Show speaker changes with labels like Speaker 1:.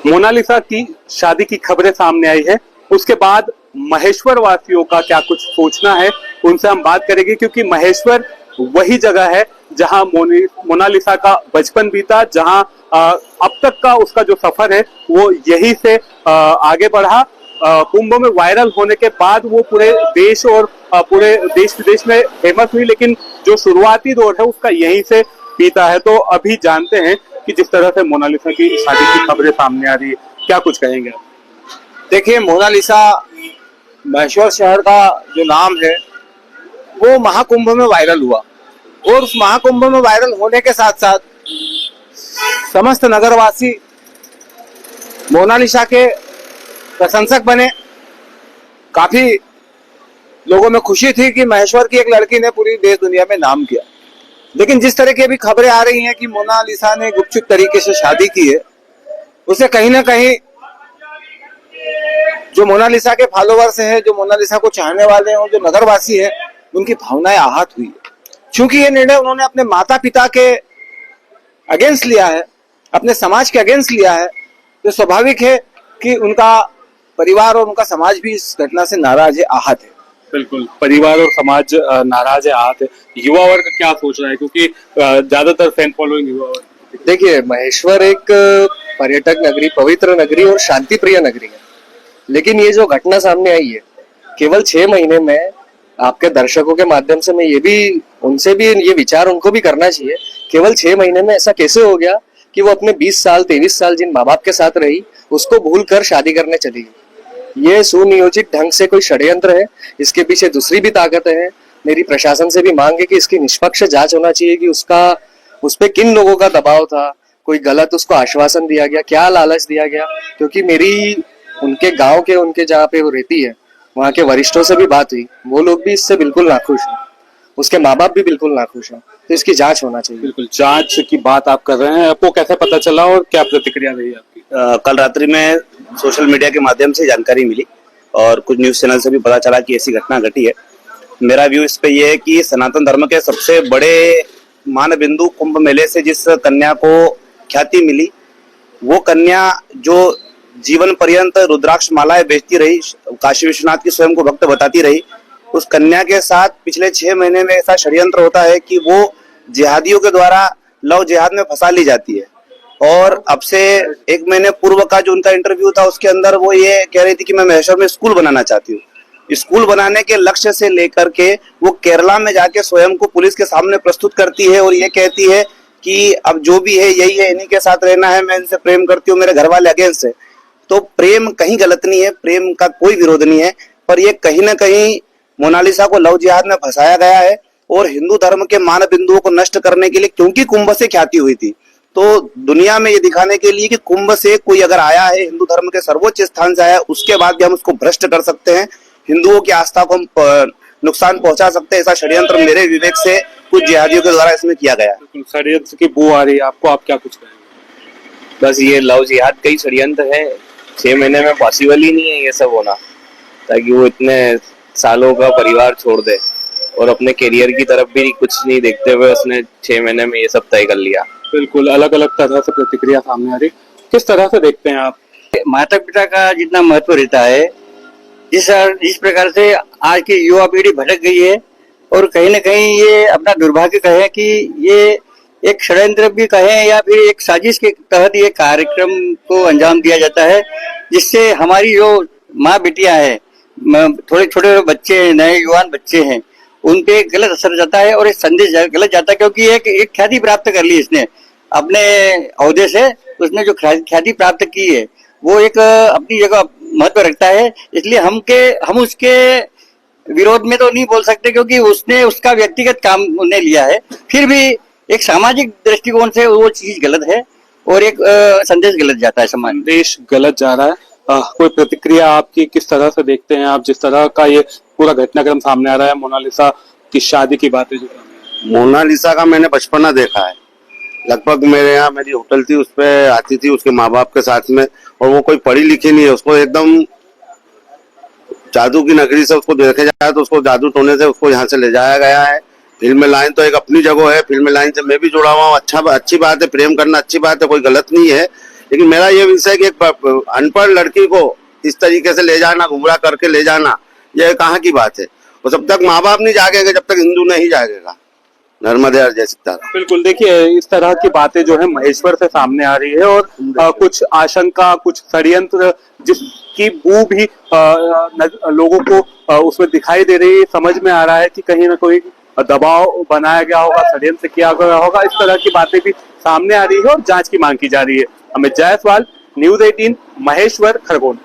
Speaker 1: Mona Lisa की शादी की खबरें सामने आई है, उसके बाद महेश्वर वासियों का क्या कुछ सोचना है उनसे हम बात करेंगे, क्योंकि महेश्वर वही जगह है जहां मोनालिसा का बचपन बीता, जहां अब तक का उसका जो सफर है वो यहीं से आगे बढ़ा। कुंभ में वायरल होने के बाद वो पूरे देश और पूरे देश विदेश में फेमस हुई, लेकिन जो शुरुआती दौर है उसका यहीं से बीता है। तो अभी जानते हैं कि जिस तरह से मोनालिसा की शादी की खबरें सामने आ रही है, क्या कुछ कहेंगे?
Speaker 2: देखिए, मोनालिसा महेश्वर शहर का जो नाम है वो महाकुंभ में वायरल हुआ, और उस महाकुंभ में वायरल होने के साथ साथ समस्त नगरवासी मोनालिसा के प्रशंसक बने। काफी लोगों में खुशी थी कि महेश्वर की एक लड़की ने पूरी देश दुनिया में नाम किया। लेकिन जिस तरह की अभी खबरें आ रही हैं कि मोनालिसा ने गुपचुप तरीके से शादी की है, उसे कहीं ना कहीं जो मोनालिसा के फॉलोवर्स हैं, जो मोनालिसा को चाहने वाले हैं और जो नगरवासी हैं, उनकी भावनाएं आहत हुई है। क्योंकि ये निर्णय उन्होंने अपने माता पिता के अगेंस्ट लिया है, अपने समाज के अगेंस्ट लिया है, तो स्वाभाविक है कि उनका परिवार और उनका समाज भी इस घटना से नाराज है, आहत है।
Speaker 1: बिल्कुल, परिवार और समाज नाराज है, आहत है। युवा वर्ग क्या सोच रहा है, क्योंकि ज्यादातर फैन फॉलोइंग युवा वर्ग।
Speaker 3: देखिए, महेश्वर एक पर्यटक नगरी, पवित्र नगरी और शांति प्रिय नगरी है, लेकिन ये जो घटना सामने आई है केवल 6 महीने में, आपके दर्शकों के माध्यम से मैं ये भी उनसे भी ये विचार उनको भी करना चाहिए, केवल 6 महीने में ऐसा कैसे हो गया कि वो अपने 20 साल 23 साल जिन माँ बाप के साथ रही उसको भूल कर शादी करने चली गई। ये सुनियोजित ढंग से कोई षड्यंत्र है, इसके पीछे दूसरी भी ताकतें हैं। मेरी प्रशासन से भी मांग है कि इसकी निष्पक्ष जांच होना चाहिए कि उस पे किन लोगों का दबाव था, कोई गलत उसको आश्वासन दिया गया, क्या लालच दिया गया। क्योंकि मेरी उनके गांव के, उनके जहाँ पे वो रहती है वहाँ के वरिष्ठों से भी बात हुई, वो लोग भी इससे बिल्कुल नाखुश हैं, उसके माँ बाप भी बिल्कुल नाखुश हैं। तो इसकी जांच होना चाहिए। बिल्कुल,
Speaker 1: जांच की बात आप कर रहे हैं, आपको कैसे पता चला और क्या प्रतिक्रिया रही आपकी?
Speaker 4: कल रात्रि में सोशल मीडिया के माध्यम से जानकारी मिली और कुछ न्यूज चैनल से भी पता चला कि ऐसी घटना घटी है। मेरा व्यू इस पे ये है कि सनातन धर्म के सबसे बड़े मान बिंदु कुंभ मेले से जिस कन्या को ख्याति मिली, वो कन्या जो जीवन पर्यंत रुद्राक्ष मालाएं बेचती रही, काशी विश्वनाथ की स्वयं को भक्त बताती रही, उस कन्या के साथ पिछले 6 महीने में ऐसा षड्यंत्र होता है कि वो जिहादियों के द्वारा लव जिहाद में फंसा ली जाती है। और अब से 1 महीने पूर्व का जो उनका इंटरव्यू था उसके अंदर वो ये कह रही थी कि मैं महेश्वर में स्कूल बनाना चाहती हूँ। स्कूल बनाने के लक्ष्य से लेकर के वो केरला में जाके स्वयं को पुलिस के सामने प्रस्तुत करती है और ये कहती है कि अब जो भी है यही है, इन्हीं के साथ रहना है, मैं इनसे प्रेम करती हूँ, मेरे घर वाले अगेंस्ट है। तो प्रेम कहीं गलत नहीं है, प्रेम का कोई विरोध नहीं है, पर ये कहीं ना कहीं मोनालिसा को लव जिहाद में फंसाया गया है और हिंदू धर्म के मान बिंदुओं को नष्ट करने के लिए, क्योंकि कुंभ से ख्याति हुई थी, तो दुनिया में ये दिखाने के लिए कि कुंभ से कोई अगर आया है, हिंदू धर्म के सर्वोच्च स्थान से आया, उसके बाद भी हम उसको भ्रष्ट कर सकते हैं, हिंदुओं की आस्था को हम नुकसान पहुंचा सकते हैं। ऐसा षड्यंत्र मेरे विवेक से कुछ जिहादियों के द्वारा इसमें किया गया है।
Speaker 1: षड्यंत्र की बू आ रही है आपको, आप क्या कुछ कहेंगे?
Speaker 5: बस ये लव जिहाद का ही षड्यंत्र है। 6 महीने में पॉसिबल ही नहीं है ये सब होना, ताकि वो इतने सालों का परिवार छोड़ दे और अपने करियर की तरफ भी कुछ नहीं देखते हुए उसने 6 महीने में ये सब तय कर लिया।
Speaker 1: बिल्कुल, अलग अलग तरह से प्रतिक्रिया सामने आ रही, किस तरह से देखते हैं आप?
Speaker 6: माता पिता का जितना महत्व रहता है, जिस प्रकार से आज की युवा पीढ़ी भटक गई है, और कहीं न कहीं ये अपना दुर्भाग्य कहे कि ये एक षड्यंत्र भी कहें या फिर एक साजिश के तहत ये कार्यक्रम को अंजाम दिया जाता है, जिससे हमारी जो माँ बेटियां हैं, थोड़े छोटे बच्चे हैं, नए युवान बच्चे हैं, उन पे गलत असर जाता है और एक संदेश गलत जाता है। क्योंकि एक ख्याति प्राप्त कर ली इसने अपने ओहदे से, उसने जो ख्याति प्राप्त की है वो एक अपनी जगह महत्व रखता है, इसलिए हम उसके विरोध में तो नहीं बोल सकते, क्योंकि उसने उसका व्यक्तिगत काम उन्हें लिया है। फिर भी एक सामाजिक दृष्टिकोण से वो चीज गलत है और एक संदेश गलत जाता है,
Speaker 1: संदेश गलत जा रहा है। कोई प्रतिक्रिया आपकी, किस तरह से देखते हैं आप जिस तरह का ये पूरा घटनाक्रम सामने आ रहा है, मोनालिसा की शादी की बातें जो?
Speaker 4: मोनालिसा का मैंने बचपना देखा है, लगभग मेरे यहाँ मेरी होटल थी, उस पे आती थी उसके माँ बाप के साथ में, और वो कोई पढ़ी लिखी नहीं है, उसको एकदम जादू की नगरी से उसको देखे जाए तो उसको जादू टोने से उसको यहाँ से ले जाया गया है। फिल्म लाइन तो एक अपनी जगह है, फिल्म लाइन से मैं भी जुड़ा हुआ हूँ, अच्छी बात है, प्रेम करना अच्छी बात है, कोई गलत नहीं है,
Speaker 7: लेकिन मेरा ये विषय है कि एक अनपढ़ लड़की को इस तरीके से ले जाना, गुमराह करके ले जाना, यह कहाँ की बात है। और जब तक माँ बाप नहीं जागेंगे, जब तक हिंदू नहीं जागेगा। नर्मदे हर जय सीताराम।
Speaker 1: बिल्कुल, देखिए इस तरह की बातें जो है महेश्वर से सामने आ रही है और कुछ आशंका, कुछ षड्यंत्र जिसकी बू भी लोगों को उसमें दिखाई दे रही है। समझ में आ रहा है कि कहीं ना कोई दबाव बनाया गया होगा, षड्यंत्र किया गया होगा। इस तरह की बातें भी सामने आ रही है और जांच की मांग की जा रही है। अमित जायसवाल, न्यूज 18, महेश्वर, खरगोन।